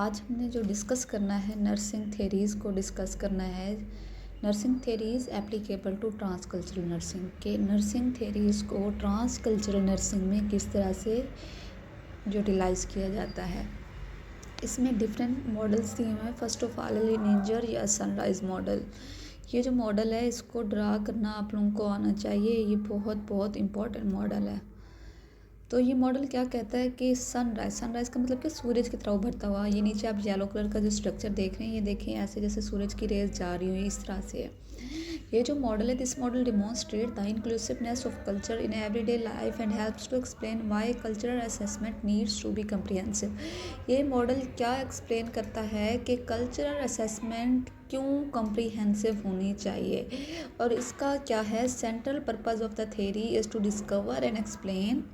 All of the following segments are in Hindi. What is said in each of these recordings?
आज हमने जो डिस्कस करना है नर्सिंग थेरीज़ को डिस्कस करना है। Nursing theories applicable to trans cultural nursing के नर्सिंग थेरीज़ को ट्रांस कल्चरल नर्सिंग में किस तरह से यूटिलाइज़ किया जाता है। इसमें डिफरेंट मॉडल्स दिए हुए हैं। फर्स्ट ऑफ ऑल लिनियर या सनराइज़ मॉडल। ये जो मॉडल है इसको ड्रा करना आप लोगों को आना चाहिए। ये बहुत बहुत इम्पॉर्टेंट मॉडल है। तो ये मॉडल क्या कहता है कि सनराइज़ का मतलब कि सूरज की तरह उभरता हुआ। ये नीचे आप येलो कलर का जो स्ट्रक्चर देख रहे हैं, ये देखें ऐसे जैसे सूरज की रेज जा रही हुई इस तरह से है। ये जो मॉडल है, this model demonstrate the inclusiveness of culture in everyday life and helps to explain why cultural assessment needs to be comprehensive. ये मॉडल क्या एक्सप्लेन करता है कि कल्चरल असेसमेंट क्यों कम्प्रीहेंसिव होनी चाहिए, और इसका क्या है central purpose of the theory is to discover and explain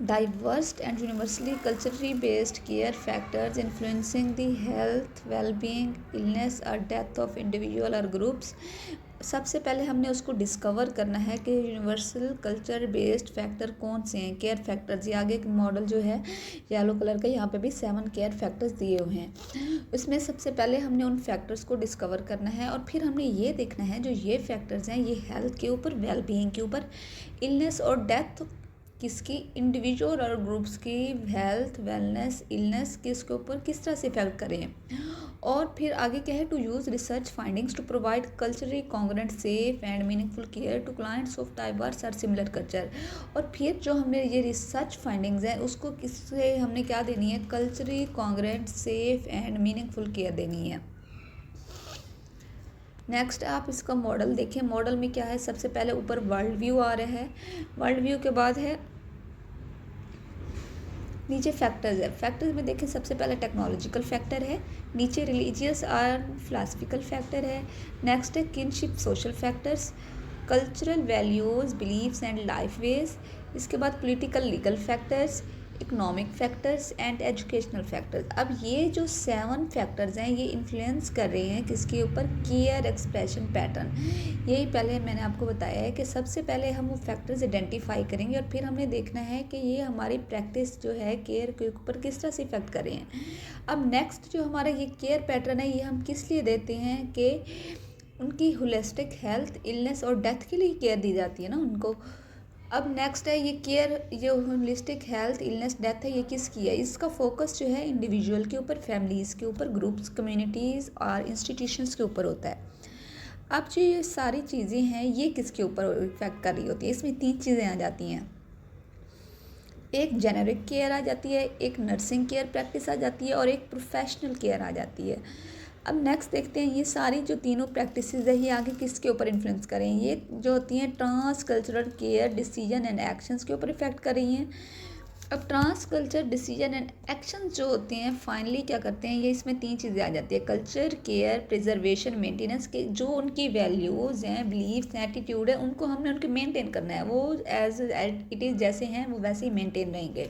diverse and universally culturally based care factors influencing the health, well-being, illness or death of individual or groups। सबसे पहले हमने उसको डिस्कवर करना है कि यूनिवर्सल कल्चर बेस्ड फैक्टर कौन से हैं, केयर फैक्टर्स। ये आगे मॉडल जो है येलो कलर का, यहाँ पे भी 7 केयर फैक्टर्स दिए हुए हैं। उसमें सबसे पहले हमने उन फैक्टर्स को डिस्कवर करना है और फिर हमने ये देखना है जो ये फैक्टर्स हैं ये हेल्थ के ऊपर, वेलबींग के ऊपर, इलनेस और डेथ किसकी, इंडिविजुअल और ग्रुप्स की हेल्थ, वेलनेस, इलनेस किसके ऊपर किस तरह से इफेक्ट करें। और फिर आगे क्या है, to use research findings to provide culturally congruent safe and meaningful care to clients of diverse और सिमिलर कल्चर। और फिर जो हमने ये रिसर्च फाइंडिंग्स हैं उसको किससे हमने क्या देनी है, culturally congruent safe and meaningful care देनी है। नेक्स्ट आप इसका मॉडल देखें। मॉडल में क्या है, सबसे पहले ऊपर वर्ल्ड व्यू आ रहा है, वर्ल्ड व्यू के बाद है नीचे फैक्टर्स है। फैक्टर्स में देखें सबसे पहले टेक्नोलॉजिकल फैक्टर है, नीचे रिलीजियस और फिलासफिकल फैक्टर है, नेक्स्ट है kinship social factors, cultural values, beliefs and life ways, इसके बाद political legal factors, economic factors and educational factors. अब ये जो 7 फैक्टर्स हैं ये इन्फ्लुएंस कर रहे हैं किसके ऊपर, केयर एक्सप्रेशन पैटर्न। यही पहले मैंने आपको बताया है कि सबसे पहले हम वो फैक्टर्स आइडेंटिफाई करेंगे और फिर हमने देखना है कि ये हमारी प्रैक्टिस जो है केयर के ऊपर किस तरह से इफेक्ट कर रहे हैं। अब नेक्स्ट जो हमारा ये केयर पैटर्न है ये हम किस लिए देते हैं कि उनकी होलिस्टिक हेल्थ, इलनेस और डेथ के लिए केयर दी जाती है ना उनको। अब नेक्स्ट है ये केयर, जो होलिस्टिक हेल्थ, इलनेस, डेथ है ये किसकी है, इसका फोकस जो है इंडिविजुअल के ऊपर, फैमिलीज़ के ऊपर, ग्रुप्स, कम्युनिटीज़ और इंस्टीट्यूशंस के ऊपर होता है। अब जो ये सारी चीज़ें हैं ये किसके ऊपर इफेक्ट कर रही होती है, इसमें 3 चीज़ें आ जाती हैं। एक जेनेरिक केयर आ जाती है, एक नर्सिंग केयर प्रैक्टिस आ जाती है और एक प्रोफेशनल केयर आ जाती है। अब नेक्स्ट देखते हैं ये सारी जो तीनों प्रैक्टिसेस है ये आगे किसके ऊपर इन्फ्लुएंस कर रही हैं। ये जो होती हैं trans cultural care decision and actions के ऊपर इफेक्ट कर रही हैं। अब trans culture decision and actions जो होते हैं फाइनली क्या करते हैं, ये इसमें 3 चीज़ें आ जाती है, कल्चर, केयर, प्रिजर्वेशन, मेंटेनेंस के जो उनकी वैल्यूज़ हैं, बिलीव्स, एटीट्यूड है, उनको हमने उनके मेंटेन करना है। वो एज इट इज़ जैसे हैं वो वैसे ही मेंटेन रहेंगे।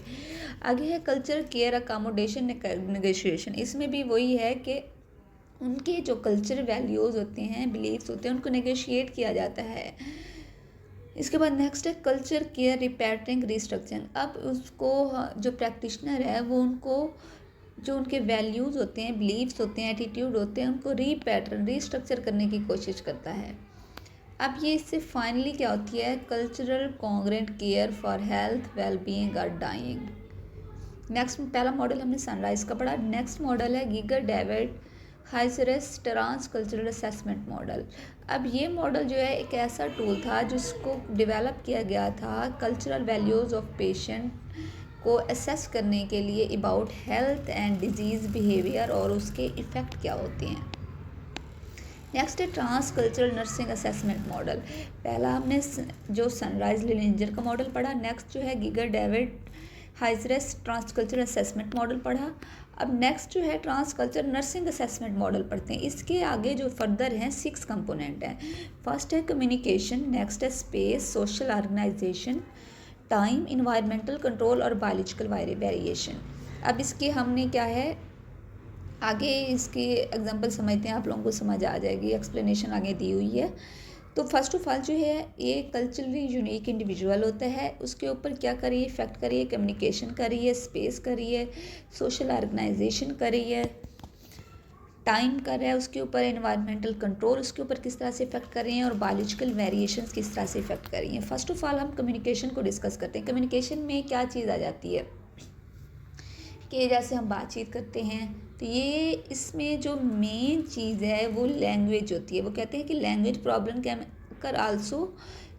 आगे है कल्चर, केयर, अकोमोडेशन, नेगोशिएशन। इसमें भी वही है कि उनके जो कल्चर वैल्यूज़ होते हैं, बिलीव्स होते हैं, उनको नेगोशिएट किया जाता है। इसके बाद नेक्स्ट है कल्चर, केयर, रिपैटरिंग, रिस्ट्रक्चरिंग। अब उसको जो प्रैक्टिशनर है वो उनको जो उनके वैल्यूज़ होते हैं, बिलीव्स होते हैं, एटीट्यूड होते हैं, उनको रीपैटर्न, रीस्ट्रक्चर करने की कोशिश करता है। अब ये इससे फाइनली क्या होती है, cultural congruent care for health, wellbeing और डाइंग। नेक्स्ट पहला मॉडल हमने सनराइज का पढ़ा। नेक्स्ट मॉडल है Giger Davidhizar transcultural assessment model. अब ये मॉडल जो है एक ऐसा टूल था जिसको डेवलप किया गया था कल्चरल वैल्यूज़ ऑफ पेशेंट को असेस करने के लिए about health and disease behaviour और उसके इफ़ेक्ट क्या होते हैं। नेक्स्ट है trans cultural nursing assessment model. पहला हमने जो सनराइज लिनिंजर का मॉडल पढ़ा। नेक्स्ट जो है Giger Davidhizar transcultural assessment model पढ़ा। अब नेक्स्ट जो है transculture nursing assessment model पढ़ते हैं। इसके आगे जो फर्दर हैं 6 कंपोनेंट हैं। फर्स्ट है कम्युनिकेशन, नेक्स्ट है space, social organisation, time, environmental control और बायोलॉजिकल वेरिएशन। अब इसके हमने क्या है आगे इसकी एग्जांपल समझते हैं, आप लोगों को समझ आ जाएगी, एक्सप्लेनेशन आगे दी हुई है। तो फर्स्ट ऑफ ऑल जो है ये कल्चरली यूनिक इंडिविजुअल होता है, उसके ऊपर क्या करिए, इफेक्ट करिए, कम्युनिकेशन करिए, स्पेस करिए, सोशल ऑर्गेनाइजेशन करिए, टाइम कर रहा है उसके ऊपर, एनवायरमेंटल कंट्रोल उसके ऊपर किस तरह से इफेक्ट कर रहे हैं और बायोलॉजिकल वेरिएशंस किस तरह से इफेक्ट कर रही हैं। फर्स्ट ऑफ ऑल हम कम्युनिकेशन को डिस्कस करते हैं। कम्युनिकेशन में क्या चीज़ आ जाती है कि जैसे हम बातचीत करते हैं तो ये इसमें जो मेन चीज़ है वो लैंग्वेज होती है। वो कहते हैं कि लैंग्वेज प्रॉब्लम कैन कर आल्सो,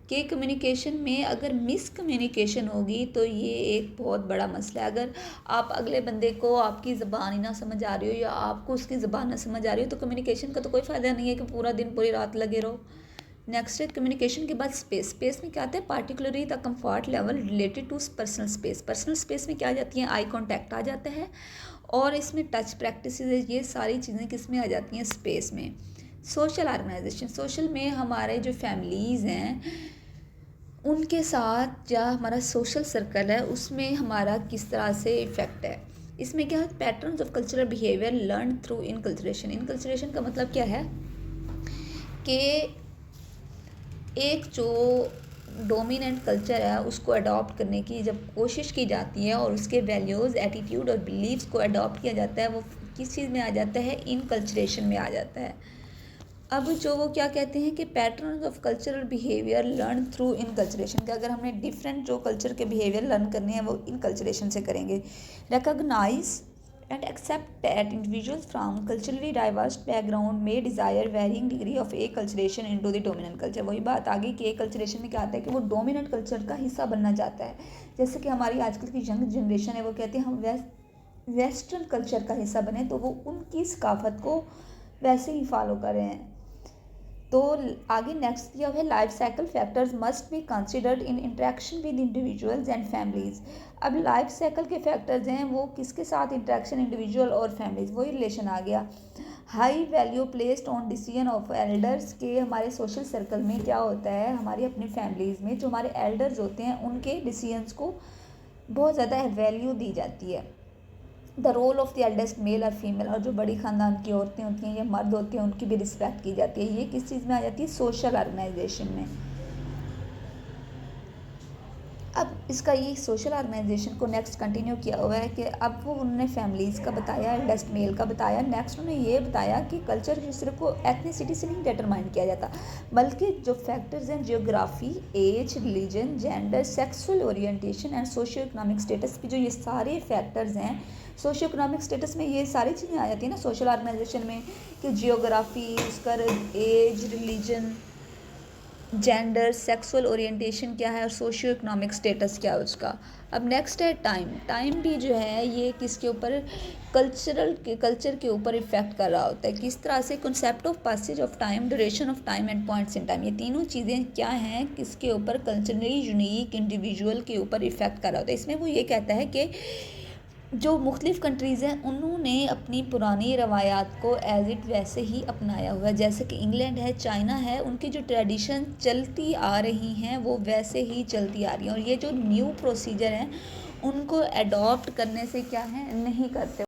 कि कम्युनिकेशन में अगर मिस कम्युनिकेशन होगी तो ये एक बहुत बड़ा मसला है। अगर आप अगले बंदे को आपकी ज़बान ही ना समझ आ रही हो या आपको उसकी ज़बान ना समझ आ रही हो तो कम्युनिकेशन का तो कोई फ़ायदा नहीं है कि पूरा दिन पूरी रात लगे रहो। नेक्स्ट है कम्युनिकेशन के बाद स्पेस। स्पेस में क्या आता है, particularly the comfort level related to personal space. Personal space में क्या आ जाती हैं, आई कॉन्टैक्ट आ जाता है और इसमें टच प्रैक्टिस, ये सारी चीज़ें किस में आ जाती हैं, स्पेस में। सोशल ऑर्गेनाइजेशन, सोशल में हमारे जो फैमिलीज़ हैं उनके साथ या हमारा सोशल सर्कल है उसमें हमारा किस तरह से इफ़ेक्ट है। इसमें क्या है, patterns of cultural behaviour learn through inculturation. Inculturation का मतलब क्या है कि एक जो डोमिनेंट कल्चर है उसको अडॉप्ट करने की जब कोशिश की जाती है और उसके वैल्यूज़, एटीट्यूड और बिलीव्स को अडॉप्ट किया जाता है, वो किस चीज़ में आ जाता है, इनकल्चरेशन में आ जाता है। अब जो वो क्या कहते हैं कि pattern of cultural behaviour learn through inculturation, कि अगर हमने डिफरेंट जो कल्चर के बिहेवियर लर्न करने हैं वो इनकल्चरेशन से करेंगे। Recognise and accept that individuals from culturally diverse background may desire varying degree of acculturation into the dominant culture। वही बात आगे कि acculturation में क्या आता है कि वो dominant culture का हिस्सा बनना चाहता है। जैसे कि हमारी आजकल की यंग जनरेशन है वो कहते हैं हम वेस्टर्न कल्चर का हिस्सा बने, तो वो उनकी सकाफत को वैसे ही फॉलो कर रहे हैं। तो आगे नेक्स्ट दिया हुआ है life cycle factors must be considered in interaction with individuals and families. अब लाइफ साइकिल के फैक्टर्स हैं वो किसके साथ इंटरेक्शन, इंडिविजुअल और फैमिलीज़, वही रिलेशन आ गया। High value placed on decision of elders, के हमारे सोशल सर्कल में क्या होता है, हमारी अपनी फैमिलीज़ में जो हमारे एल्डर्स होते हैं उनके डिसीजंस को बहुत ज़्यादा वैल्यू दी जाती है। The role of the eldest male और फीमेल, और जो बड़ी ख़ानदान की औरतें होती हैं या मर्द होते हैं उनकी भी रिस्पेक्ट की जाती है। ये किस चीज़ में आ जाती है, सोशल ऑर्गेनाइजेशन में। अब इसका ये सोशल ऑर्गेनाइजेशन को नेक्स्ट कंटिन्यू किया हुआ है कि अब वो उन्होंने फैमिलीज़ का बताया, एल्डेस्ट मेल का बताया, नेक्स्ट उन्होंने ये बताया कि कल्चर सिर्फ को एथनिसिटी से नहीं डिटरमाइन किया जाता बल्कि जो फैक्टर्स हैं geography, age, religion, gender, sexual orientation and socio economic status की जो ये सारे फैक्टर्स हैं, सोशियो इकोनॉमिक स्टेटस में ये सारी चीज़ें आ जाती हैं ना सोशल ऑर्गेनाइजेशन में, कि जियोग्राफी, उसका age, religion, gender, sexual orientation क्या है और सोशियो इकोनॉमिक स्टेटस क्या है उसका। अब नेक्स्ट है टाइम। टाइम भी जो है ये किसके ऊपर, कल्चर के ऊपर इफेक्ट कर रहा होता है। किस तरह से, concept of passage of time, duration of time and points in time, ये तीनों चीज़ें क्या हैं, किसके ऊपर, कल्चरली यूनिक इंडिविजुअल के ऊपर इफेक्ट कर रहा होता है। इसमें वो ये कहता है कि जो मुख्तलिफ़ कंट्रीज़ हैं उन्होंने अपनी पुरानी रवायात को एज इट वैसे ही अपनाया हुआ है। जैसे कि इंग्लैंड है, चाइना है, उनकी जो ट्रेडिशन चलती आ रही हैं वो वैसे ही चलती आ रही हैं और ये जो न्यू प्रोसीजर हैं उनको अडॉप्ट करने से क्या है, नहीं करते।